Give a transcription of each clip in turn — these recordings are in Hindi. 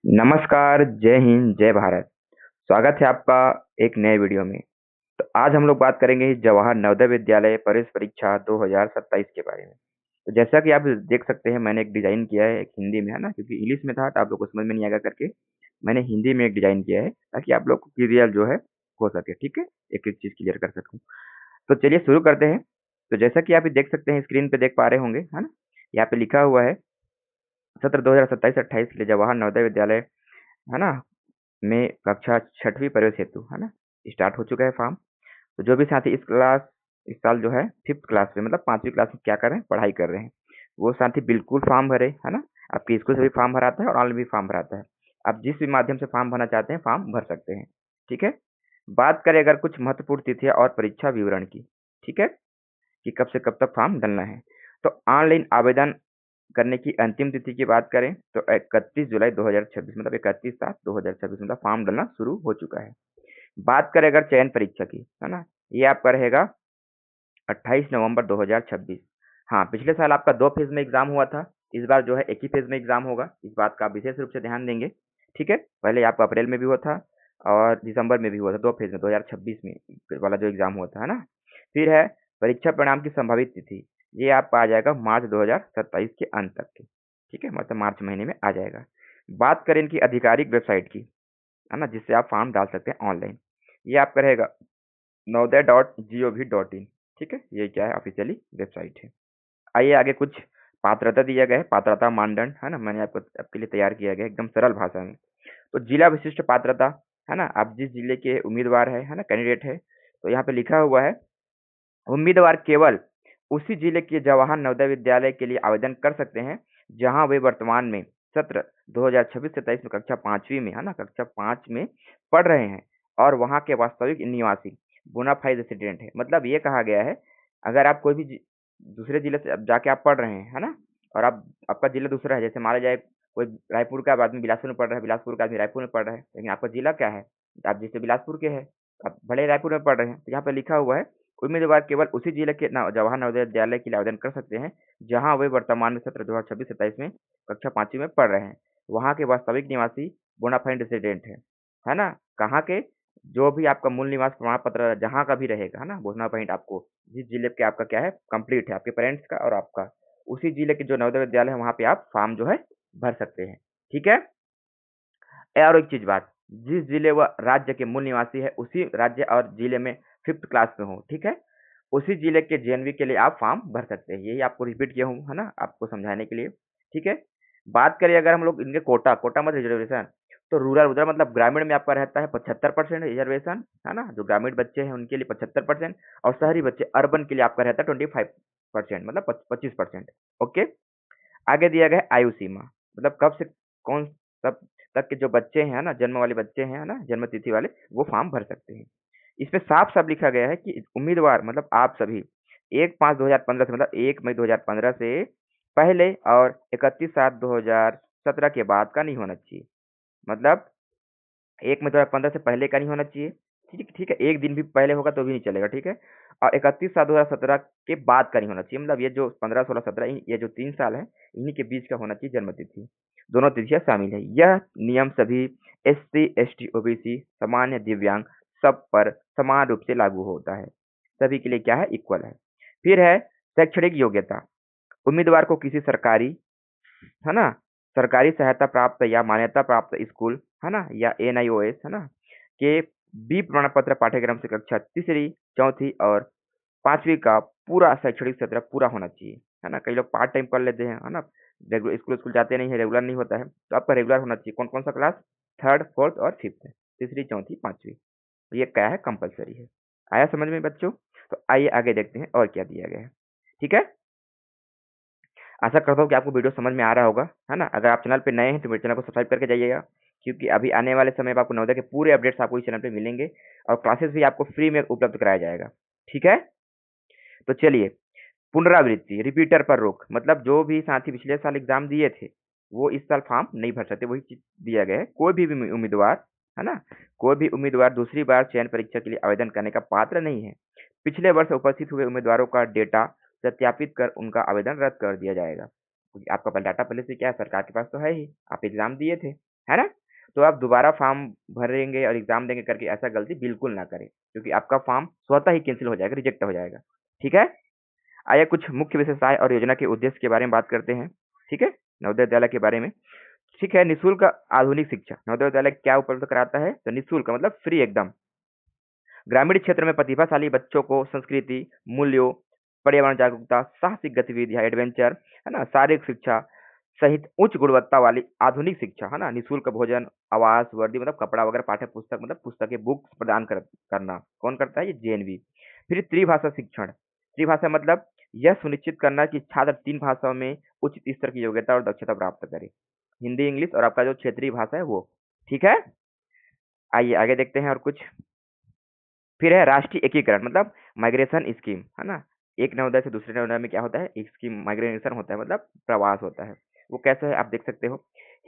नमस्कार, जय हिंद, जय भारत। स्वागत है आपका एक नए वीडियो में। तो आज हम लोग बात करेंगे जवाहर नवोदय विद्यालय प्रवेश परीक्षा 2027 के बारे में। तो जैसा कि आप देख सकते हैं, मैंने एक डिज़ाइन किया है एक हिंदी में, है ना? क्योंकि इंग्लिश में था तो आप लोग को समझ में नहीं आएगा करके मैंने हिंदी में एक डिज़ाइन किया है, ताकि आप लोग को क्लियर जो है हो सके, ठीक है? एक-एक चीज़ क्लियर कर सकूँ। तो चलिए शुरू करते हैं। तो जैसा कि आप ये देख सकते हैं, स्क्रीन पे देख पा रहे होंगे, है ना? यहाँ पे लिखा हुआ है सत्र 2027-28 के लिए जवाहर नवोदय विद्यालय, है ना? में कक्षा 6वीं प्रवेश हेतु, है ना? स्टार्ट हो चुका है फॉर्म। तो जो भी साथी इस साल जो है 5th क्लास में मतलब 5वीं क्लास में क्या कर रहे हैं, पढ़ाई कर रहे हैं, वो साथी बिल्कुल फॉर्म भरे, है ना? आपके स्कूल से भी फॉर्म भराता है और ऑनलाइन भी फॉर्म भराता है। आप जिस भी माध्यम से फॉर्म भरना चाहते हैं, फॉर्म भर सकते हैं, ठीक है? बात करें अगर कुछ महत्वपूर्ण तिथियाँ और परीक्षा विवरण की, ठीक है? कि कब से कब तक फॉर्म डलना है। तो ऑनलाइन आवेदन करने की अंतिम तिथि की बात करें तो 31 जुलाई 2026 मतलब 31/7/2026 मतलब फॉर्म डलना शुरू हो चुका है। बात करें अगर चयन परीक्षा की, है ना? ये आपका रहेगा 28 नवंबर 2026। हाँ, पिछले साल आपका 2 फेज़ में एग्ज़ाम हुआ था। इस बार जो है एक ही फेज़ में एग्ज़ाम होगा। इस बात का आप विशेष रूप से ध्यान देंगे, ठीक है? पहले आपका अप्रैल में भी हुआ था और दिसंबर में भी हुआ था, 2 फेज़ में 2026 में वाला जो एग्ज़ाम हुआ था, है ना? फिर है परीक्षा परिणाम की संभावित तिथि। ये आपका आ जाएगा मार्च 2027 के अंत तक के, ठीक है? मतलब मार्च महीने में आ जाएगा। बात करें इनकी आधिकारिक वेबसाइट की, है ना? जिससे आप फॉर्म डाल सकते हैं ऑनलाइन। ये आपका रहेगा navodaya.gov.in, ठीक है? ये क्या है ऑफिशियली वेबसाइट है। आइए आगे कुछ पात्रता दिया गया है, पात्रता मानदंड, है ना? मैंने आपको आपके लिए तैयार किया गया है एकदम सरल भाषा में। तो जिला विशिष्ट पात्रता, है ना? आप जिस जिले के उम्मीदवार है ना? कैंडिडेट है, तो यहाँ पे लिखा हुआ है उम्मीदवार केवल उसी जिले के जवाहर नवोदय विद्यालय के लिए आवेदन कर सकते हैं जहां वे वर्तमान में सत्र 2026 से 23 में कक्षा 5वीं में, है ना? कक्षा 5 में पढ़ रहे हैं और वहां के वास्तविक निवासी बोनाफाइड रेसिडेंट है। मतलब ये कहा गया है, अगर आप कोई भी दूसरे जिले से अब जाके आप पढ़ रहे हैं, है ना? और आप आपका जिला दूसरा है, जैसे माना जाए कोई रायपुर का आदमी बिलासपुर में पढ़ रहा है, बिलासपुर का आदमी रायपुर में पढ़ रहा है, लेकिन आपका जिला क्या है? आप जैसे बिलासपुर के हैं, आप भले ही रायपुर में पढ़ रहे हैं, तो यहाँ पे लिखा हुआ है उम्मीदवार केवल उसी जिले के जवाहर नवोदय विद्यालय के लिए आवेदन कर सकते हैं जहां वे वर्तमान में सत्र 2026-27 में कक्षा 5वीं में पढ़ रहे हैं। वहां के वास्तविक निवासी बोनाफाइड रेसिडेंट है ना? कहाँ के? जो भी आपका मूल निवास प्रमाण पत्र जहाँ का भी रहेगा, है ना? बोनाफाइड आपको जिस जिले के आपका क्या है कंप्लीट है, आपके पेरेंट्स का और आपका, उसी जिले के जो नवोदय विद्यालय है वहाँ पे आप फॉर्म जो है भर सकते हैं, ठीक है? और एक चीज बात, जिस जिले व राज्य के मूल निवासी है उसी राज्य और जिले में 5th क्लास में हो, ठीक है? उसी जिले के जेएनवी के लिए आप फॉर्म भर सकते हैं। यही आपको रिपीट किया हूँ, है ना? आपको समझाने के लिए, ठीक है? बात करें अगर हम लोग इनके कोटा मत रिजर्वेशन, तो रूरल उधर मतलब ग्रामीण में आपका रहता है 75% रिजर्वेशन, है ना? जो ग्रामीण बच्चे हैं उनके लिए 75% और शहरी बच्चे अर्बन के लिए आपका रहता है 25% मतलब 25%। ओके, आगे दिया गया है आयु सीमा, मतलब कब से कौन कब तक के जो बच्चे हैं ना, जन्म वाले बच्चे हैं ना, जन्म तिथि वाले, वो फॉर्म भर सकते हैं। इसमें साफ-साफ लिखा गया है कि उम्मीदवार मतलब आप सभी 1/5/2015 से मतलब 1 मई 2015 से पहले और 31/7/2017 के बाद का नहीं होना चाहिए। मतलब 1 मई 2015 से पहले का नहीं होना चाहिए, ठीक ठीक है? 1 दिन भी पहले होगा तो भी नहीं चलेगा, ठीक है? और 31/7/2017 के बाद का नहीं होना चाहिए, मतलब ये जो 15, 16, 17 ये जो 3 साल है, इन्हीं के बीच का होना चाहिए जन्म तिथि। दोनों तिथियाँ शामिल है। यह नियम सभी एससी, एसटी, ओबीसी, सामान्य, दिव्यांग सब पर समान रूप से लागू होता है। सभी के लिए क्या है? इक्वल है। फिर है शैक्षणिक योग्यता। उम्मीदवार को किसी सरकारी, है ना? सरकारी सहायता प्राप्त या मान्यता प्राप्त स्कूल, है ना? या एनआईओएस, है ना? के बी प्रमाण पत्र पाठ्यक्रम से कक्षा तीसरी, चौथी और 5वीं का पूरा शैक्षणिक सत्र पूरा होना चाहिए, है ना? कई लोग पार्ट टाइम कर लेते हैं, है ना? रेगुलर स्कूल जाते नहीं है, रेगुलर नहीं होता है, तो आपका रेगुलर होना चाहिए। कौन-कौन सा क्लास? 3rd, 4th और 5th, तीसरी, चौथी, 5वीं। तो ये क्या है? कंपल्सरी है। आया समझ में बच्चों? तो आइए आगे देखते हैं और क्या दिया गया है, ठीक है? आशा करता हूँ कि आपको वीडियो समझ में आ रहा होगा, है ना? अगर आप चैनल पे नए हैं तो मेरे चैनल को सब्सक्राइब करके जाइएगा, क्योंकि अभी आने वाले समय में आपको नवोदय के पूरे अपडेट्स आपको इस चैनल पे मिलेंगे और क्लासेस भी आपको फ्री में उपलब्ध कराया जाएगा, ठीक है? तो चलिए, पुनरावृत्ति, रिपीटर पर रोक, मतलब जो भी साथी पिछले साल एग्जाम दिए थे, वो इस साल फॉर्म नहीं भर सकते, वही चीज दिया गया है। कोई भी उम्मीदवार, है ना? कोई भी उम्मीदवार दूसरी बार चयन परीक्षा के लिए आवेदन करने का पात्र नहीं है। पिछले वर्ष उपस्थित हुए उम्मीदवारों का डेटा सत्यापित कर उनका आवेदन रद्द कर दिया जाएगा, क्योंकि आपका डाटा पहले से क्या है, सरकार के पास तो है ही, आप एग्जाम दिए थे, है ना? तो आप दोबारा फॉर्म भरेंगे और एग्जाम देंगे करके ऐसा गलती बिल्कुल ना करें, क्योंकि आपका फॉर्म स्वतः ही कैंसिल हो जाएगा, रिजेक्ट हो जाएगा। ठीक है? आइए कुछ मुख्य विशेषताएं और योजना के उद्देश्य के बारे में बात करते हैं। ठीक है, नवोदय विद्यालय के बारे में। ठीक है, निःशुल्क आधुनिक शिक्षा। नवोदय विद्यालय क्या उपलब्ध कराता है? तो निःशुल्क मतलब फ्री एकदम। ग्रामीण क्षेत्र में प्रतिभाशाली बच्चों को संस्कृति, मूल्यों, पर्यावरण जागरूकता, साहसिक गतिविधियां, एडवेंचर, है ना, शारीरिक शिक्षा सहित उच्च गुणवत्ता वाली आधुनिक शिक्षा, है ना, निःशुल्क भोजन, आवास, वर्दी मतलब कपड़ा वगैरह, पाठ्य पुस्तक मतलब पुस्तकें, बुक्स प्रदान करना कौन करता है? ये जेएनवी। फिर त्रिभाषा शिक्षण। त्रिभाषा मतलब यह सुनिश्चित करना कि छात्र 3 भाषाओं में उचित स्तर की योग्यता और दक्षता प्राप्त करे। हिंदी, इंग्लिश और आपका जो क्षेत्रीय भाषा है वो। ठीक है, आइए आगे देखते हैं और कुछ। फिर है राष्ट्रीय एकीकरण मतलब माइग्रेशन स्कीम, है ना? एक नवोदय से दूसरे नवोदय में क्या होता है? एक स्कीम माइग्रेशन होता है, मतलब प्रवास होता है। वो कैसे है आप देख सकते हो।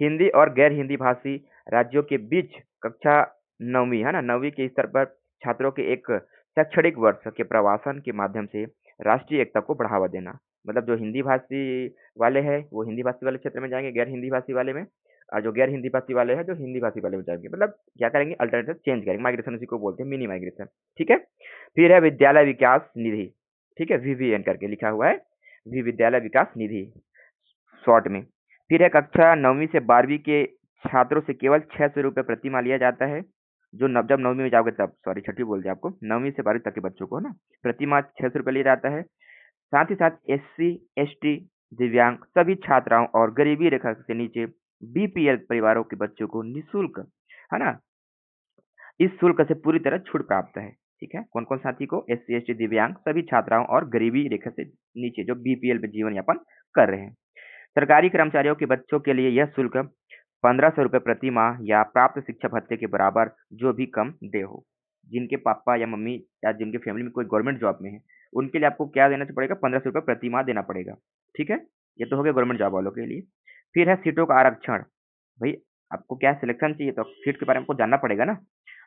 हिंदी और गैर हिंदी भाषी राज्यों के बीच कक्षा 9वीं, है ना, 9वीं के स्तर पर छात्रों के एक शैक्षणिक वर्ष के प्रवासन के माध्यम से राष्ट्रीय एकता को बढ़ावा देना। मतलब जो हिंदी भाषी वाले हैं वो हिंदी भाषी वाले क्षेत्र में जाएंगे, गैर हिंदी भाषी वाले में, और जो गैर हिंदी भाषी वाले हैं जो हिंदी भाषी वाले में जाएंगे। मतलब क्या करेंगे? अल्टरनेटिव चेंज करेंगे, माइग्रेशन उसी को बोलते हैं, मिनी माइग्रेशन। ठीक है, फिर है विद्यालय विकास निधि। ठीक है, वीवीएन करके लिखा हुआ है, विद्यालय विकास निधि शॉर्ट में। फिर है कक्षा 9वीं से 12वीं के छात्रों से केवल 600 रुपये प्रति माह लिया जाता है। जो जब 9वीं में जाओगे तब, सॉरी 6वीं बोल दिया आपको, 9वीं से 12वीं तक के बच्चों को, है ना, प्रति माह 600 रुपये लिया जाता है। साथ ही साथ एससी, एसटी, दिव्यांग सभी छात्राओं और गरीबी रेखा से नीचे बीपीएल परिवारों के बच्चों को निःशुल्क, है ना, इस शुल्क से पूरी तरह छूट प्राप्त है। ठीक है, कौन कौन साथी को? एससी, एसटी, दिव्यांग सभी छात्राओं और गरीबी रेखा से नीचे जो बीपीएल पे जीवन यापन कर रहे हैं। सरकारी कर्मचारियों के बच्चों के लिए यह शुल्क 1500 रुपये प्रति माह या प्राप्त शिक्षा भत्ते के बराबर जो भी कम दे हो। जिनके पापा या मम्मी या जिनके फैमिली में कोई गवर्नमेंट जॉब में है, उनके लिए आपको क्या देना पड़ेगा? 1500 रुपये प्रति माह देना पड़ेगा। ठीक है, ये तो हो गया गवर्नमेंट जॉब वालों के लिए। फिर है सीटों का आरक्षण। भाई आपको क्या सिलेक्शन चाहिए तो सीट के बारे में आपको जानना पड़ेगा ना।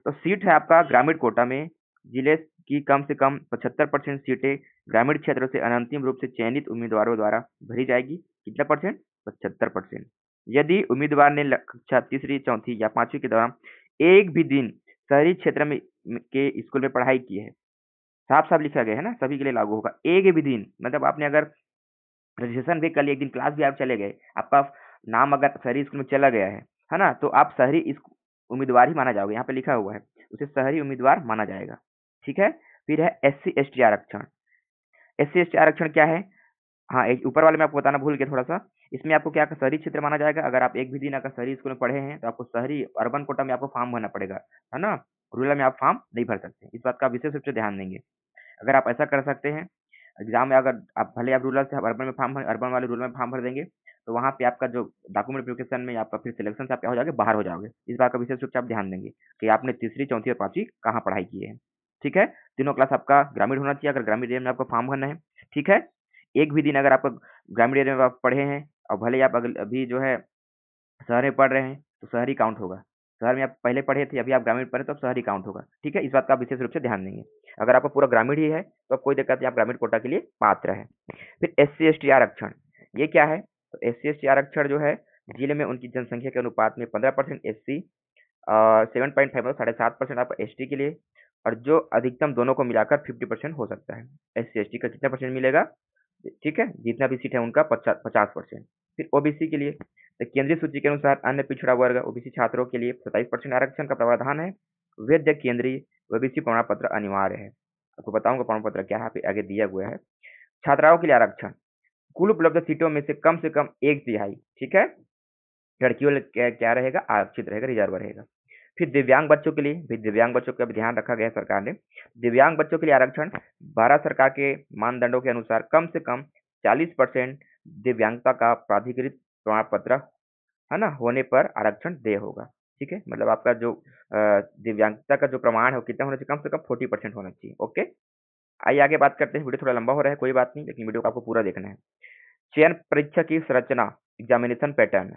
तो सीट है आपका ग्रामीण कोटा में, जिले की कम से कम 75% सीटें ग्रामीण क्षेत्रों से अंतिम रूप से चयनित उम्मीदवारों द्वारा भरी जाएगी। कितना परसेंट? 75%। यदि उम्मीदवार ने कक्षा तीसरी, चौथी या 5वीं के दौरान एक भी दिन शहरी क्षेत्र के स्कूल में पढ़ाई की है, साफ साफ लिखा गया है ना, सभी के लिए लागू होगा। एक भी दिन मतलब आपने अगर रजिस्ट्रेशन भी कर लिया, एक दिन क्लास भी आप चले गए, आपका नाम अगर शहरी स्कूल में चला गया है ना, तो आप शहरी उम्मीदवार ही माना जाओगे। यहाँ पे लिखा हुआ है, उसे शहरी उम्मीदवार माना जाएगा। ठीक है, फिर है एससी एसटी आरक्षण। एससी एसटी आरक्षण क्या है? हाँ, एक ऊपर वाले में आपको बताना भूल गया थोड़ा सा। इसमें आपको क्या शहरी क्षेत्र माना जाएगा। अगर आप एक भी दिन अगर शहरी स्कूल में पढ़े हैं तो आपको शहरी अर्बन कोटा में आपको फॉर्म भरना पड़ेगा, है ना। रूरल में आप फॉर्म नहीं भर सकते, इस बात का विशेष रूप से ध्यान देंगे। अगर आप ऐसा कर सकते हैं, एग्जाम में अगर आप भले आप रूरल से अर्बन में फॉर्म भर, अर्बन वाले रूरल में फॉर्म भर देंगे, तो वहाँ पे आपका जो डॉक्यूमेंट वेरिफिकेशन में आपका फिर सिलेक्शन से आप क्या हो जाओगे? बाहर हो जाओगे। इस बात का विशेष रूप से आप ध्यान देंगे कि आपने तीसरी, चौथी और 5वीं कहाँ पढ़ाई की है। ठीक है, तीनों क्लास आपका ग्रामीण होना चाहिए अगर ग्रामीण एरिया में आपको फॉर्म भरना है। ठीक है, एक भी दिन अगर आपका ग्रामीण एरिया में आप पढ़े हैं और भले ही आप अभी जो है शहर में पढ़ रहे हैं तो शहरी काउंट होगा। शहर में आप पहले पढ़े थे, अभी आप ग्रामीण पढ़े तो अब शहरी काउंट होगा। ठीक है, इस बात का आप विशेष रूप से ध्यान देंगे। अगर आपका पूरा ग्रामीण ही है तो अब कोई दिक्कत नहीं, आप ग्रामीण कोटा के लिए पात्र है। फिर एससी एसटी आरक्षण, ये क्या है? तो एससी एसटी आरक्षण जो है, जिले में उनकी जनसंख्या के अनुपात में 15% एससी, 7.5 मतलब 7.5% आप एसटी के लिए, और जो अधिकतम दोनों को मिलाकर 50% हो सकता है। एससी एसटी का कितना परसेंट मिलेगा? ठीक है, जितना भी सीट है उनका 50%। फिर ओबीसी के लिए, तो केंद्रीय सूची के अनुसार अन्य पिछड़ा वर्ग ओबीसी छात्रों के लिए 27% आरक्षण का प्रावधान है। वैध केंद्रीय ओबीसी प्रमाण पत्र अनिवार्य है। आपको बताऊंगा प्रमाण पत्र क्या है, यहाँ पे आगे दिया हुआ है। छात्राओं के लिए आरक्षण, कुल उपलब्ध सीटों में से कम 1/3। ठीक है, लड़कियों क्या रहेगा? आरक्षित रहेगा, रिजर्व रहेगा। फिर दिव्यांग बच्चों के लिए भी, दिव्यांग बच्चों का भी ध्यान रखा गया है सरकार ने। दिव्यांग बच्चों के लिए आरक्षण भारत सरकार के मानदंडों के अनुसार कम से कम 40% दिव्यांगता का प्राधिकृत प्रमाण पत्र, है ना, होने पर आरक्षण दे होगा। ठीक है, मतलब आपका जो दिव्यांगता का जो प्रमाण है वो कितना होना चाहिए? कम से कम 40% होना चाहिए। ओके, आइए आगे बात करते हैं। वीडियो थोड़ा लंबा हो रहा है, कोई बात नहीं, लेकिन वीडियो को आपको पूरा देखना है। चयन परीक्षा की संरचना, एग्जामिनेशन पैटर्न।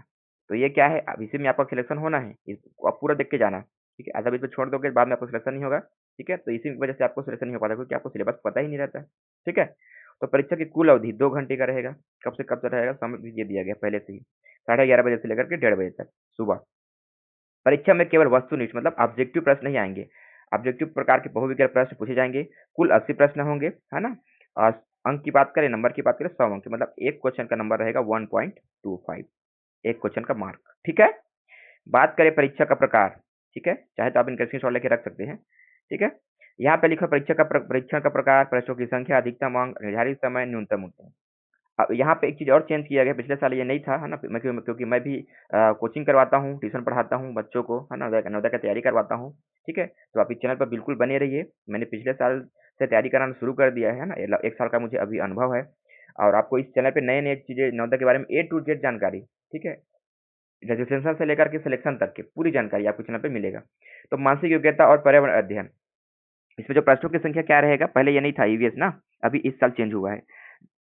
तो ये क्या है? अब इसी में आपका सिलेक्शन होना है, इसको आप पूरा देख के जाना। ठीक है, आधा बीच में छोड़ दोगे बाद में आपको सिलेक्शन नहीं होगा। ठीक है, तो इसी वजह से आपको सिलेक्शन नहीं हो पाता, क्योंकि आपको सिलेबस पता ही नहीं रहता है। ठीक है, तो परीक्षा की कुल अवधि 2 घंटे का रहेगा। कब से कब तक रहेगा? समय भी ये दिया गया पहले से ही, 11:30 बजे से लेकर के 1:30 बजे तक सुबह। परीक्षा में केवल वस्तुनिष्ठ मतलब ऑब्जेक्टिव प्रश्न नहीं आएंगे। ऑब्जेक्टिव प्रकार के बहुविकल्प प्रश्न पूछे जाएंगे। कुल 80 प्रश्न होंगे, है ना। और अंक की बात करें, नंबर की बात करें, 100 अंक, मतलब एक क्वेश्चन का नंबर रहेगा 1.25, एक क्वेश्चन का मार्क। ठीक है। बात करें परीक्षा का प्रकार, ठीक है, चाहे तो आप इनका स्क्रीनशॉट लेके रख सकते हैं। ठीक है। यहाँ पे लिखा परीक्षण का प्रकार, प्रश्नों की संख्या, अधिकतम अंक, निर्धारित समय, न्यूनतम उत्तर। अब यहाँ पे एक चीज और चेंज किया गया, पिछले साल ये नहीं था, है ना। क्योंकि मैं भी कोचिंग करवाता हूँ, ट्यूशन पढ़ाता हूँ बच्चों को, है ना, नवोदय की तैयारी करवाता हूँ। ठीक है। तो आप इस चैनल पर बिल्कुल बने रहिए। मैंने पिछले साल से तैयारी कराना शुरू कर दिया है ना, एक साल का मुझे अभी अनुभव है। और आपको इस चैनल पे नए नए चीजें नवोदय के बारे में A to Z जानकारी, ठीक है, रजिस्ट्रेशन से लेकर के सिलेक्शन तक की पूरी जानकारी आपको चैनल पे मिलेगा। तो मानसिक योग्यता और पर्यावरण अध्ययन, इसमें जो प्रश्नों की संख्या क्या रहेगा, पहले ये नहीं था ईवीएस ना, अभी इस साल चेंज हुआ है।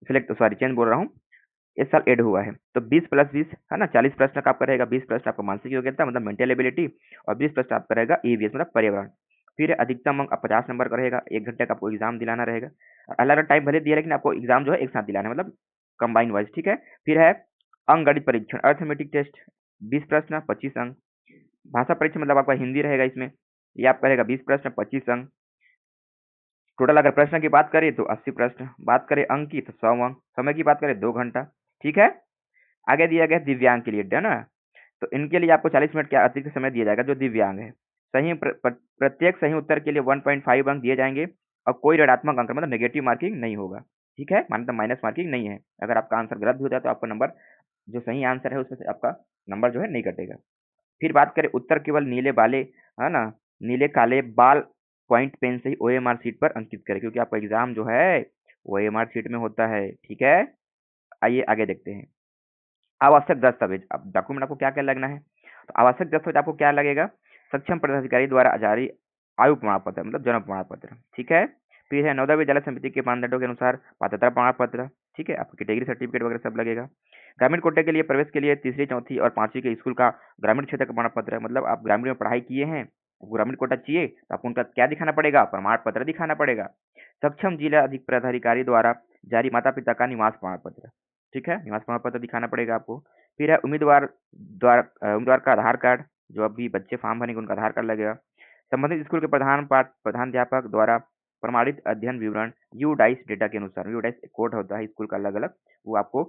चेंज बोल रहा हूँ, इस साल ऐड हुआ है। तो 20+20 है ना, 40 प्रश्न का आपका रहेगा। 20 प्रश्न आपका मानसिक योग्यता मतलब मेंटल एबिलिटी, और 20 प्रश्न आपका रहेगा ईवीएस मतलब पर्यावरण। फिर अधिकतम अंक 50 नंबर का रहेगा, 1 घंटे का आपको एग्जाम दिलाना रहेगा। अलग अलग टाइम भले दिया, लेकिन आपको एग्जाम जो है एक साथ दिलाना है, मतलब कंबाइन वाइज। ठीक है। फिर है अंकगणित परीक्षण, अर्थमेटिक टेस्ट, 20 प्रश्न 25 अंक। भाषा परीक्षण मतलब आपका हिंदी रहेगा इसमें, ये आपका रहेगा 20 प्रश्न 25 अंक। टोटल अगर प्रश्न की बात करें तो 80 प्रश्न, बात करें अंक की तो 100 अंक, समय की बात करें 2 घंटा। ठीक है। आगे दिया गया दिव्यांग के लिए, है ना। तो इनके लिए आपको 40 मिनट का अतिरिक्त समय दिया जाएगा जो दिव्यांग है। प्रत्येक सही उत्तर के लिए 1.5 अंक दिए जाएंगे, और कोई ऋणात्मक अंक मतलब नेगेटिव मार्किंग नहीं होगा। ठीक है, मतलब माइनस मार्किंग नहीं है। अगर आपका आंसर गलत भी हो जाए तो आपका नंबर, जो सही आंसर है उसमें से आपका नंबर जो है नहीं कटेगा। फिर बात करें उत्तर केवल नीले बाले, है ना, नीले काले बाल पॉइंट पेन से ही ओएमआर सीट पर अंकित करें, क्योंकि आपका एग्जाम जो है ओएमआर सीट में होता है। ठीक है। आइए आगे देखते हैं। आवश्यक दस्तावेज, अब डॉक्यूमेंट आपको क्या क्या लगना है, तो आवश्यक दस्तावेज आपको क्या लगेगा, सक्षम पदाधिकारी द्वारा जारी आयु प्रमाण पत्र मतलब जन्म प्रमाण पत्र। ठीक है। फिर है नवोदय विद्यालय समिति के मानदंडों के अनुसार पात्रता प्रमाण पत्र। ठीक है, आपको कैटेगरी सर्टिफिकेट वगैरह सब लगेगा। ग्रामीण कोटे के लिए प्रवेश के लिए तीसरी चौथी और पांचवी के स्कूल का ग्रामीण क्षेत्र का प्रमाण पत्र है, मतलब आप ग्रामीण में पढ़ाई किए हैं, ग्रामीण कोटा चाहिए तो आपको उनका क्या दिखाना पड़ेगा, प्रमाण पत्र दिखाना पड़ेगा। सक्षम जिला अधिक पदाधिकारी द्वारा जारी माता पिता का निवास प्रमाण पत्र। ठीक है, निवास प्रमाण पत्र दिखाना पड़ेगा आपको। फिर है उम्मीदवार का आधार कार्ड, जो अभी बच्चे फॉर्म भरेंगे उनका आधार कार्ड लगेगा। संबंधित स्कूल के प्रधानाध्यापक द्वारा प्रमाणित अध्ययन विवरण यू डाइस डेटा के अनुसार, यू डाइस कोड होता है स्कूल का अलग अलग, वो आपको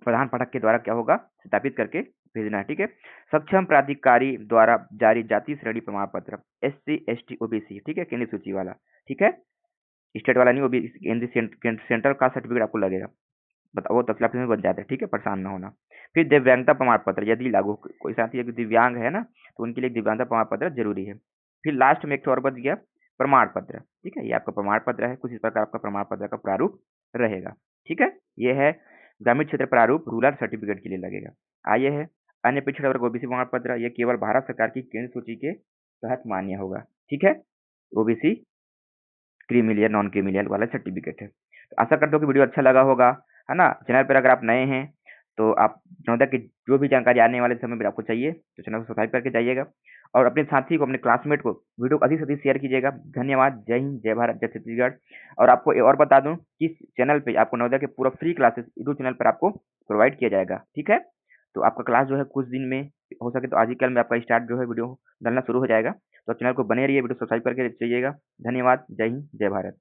प्रधान पाठक के द्वारा क्या होगा, सत्यापित करके भेजना है। ठीक है। सक्षम प्राधिकारी द्वारा जारी जाति श्रेणी प्रमाण पत्र, SC ST OBC, ठीक है, केंद्रीय सूची वाला। ठीक है, स्टेट वाला नहीं, OBC केंद्रीय सेंट्रल का सर्टिफिकेट आपको लगेगा। बताओ, वो तफसीलात में बन जाते हैं। ठीक है, परेशान ना होना। फिर दिव्यांगता प्रमाण पत्र यदि लागू, कोई साथी अगर दिव्यांग है ना, तो उनके लिए दिव्यांगता प्रमाण पत्र जरूरी है। फिर लास्ट में एक और बच गया प्रमाण पत्र। ठीक है, ये आपका प्रमाण पत्र है, कुछ इस प्रकार आपका प्रमाण पत्र का प्रारूप रहेगा। ठीक है, ये है ग्रामीण क्षेत्र प्रारूप, रूरल सर्टिफिकेट के लिए लगेगा। आइए है अन्य पिछड़ा वर्ग OBC प्रमाण पत्र, ये केवल भारत सरकार की केंद्र सूची के तहत मान्य होगा। ठीक है, OBC क्रीमिलियर नॉन क्रीमिलियर वाला सर्टिफिकेट है। तो आशा करता हूँ कि वीडियो अच्छा लगा होगा, है ना। चैनल पर अगर आप नए हैं तो आप नवोदय की जो भी जानकारी आने वाले समय में आपको चाहिए तो चैनल को सब्सक्राइब करके जाइएगा, और अपने साथी को, अपने क्लासमेट को वीडियो को अधिक से अधिक शेयर कीजिएगा। धन्यवाद। जय हिंद, जय भारत, जय छत्तीसगढ़। और आपको और बता दूं कि इस चैनल पे आपको नवोदय के पूरा फ्री क्लासेस यूट्यूब चैनल पर आपको प्रोवाइड किया जाएगा। ठीक है, तो आपका क्लास जो है कुछ दिन में, हो सके तो आज ही कल में आपका स्टार्ट जो है वीडियो डालना शुरू हो जाएगा। तो चैनल को बने रहिए, वीडियो सब्सक्राइब करके जाइएगा। धन्यवाद। जय हिंद, जय भारत।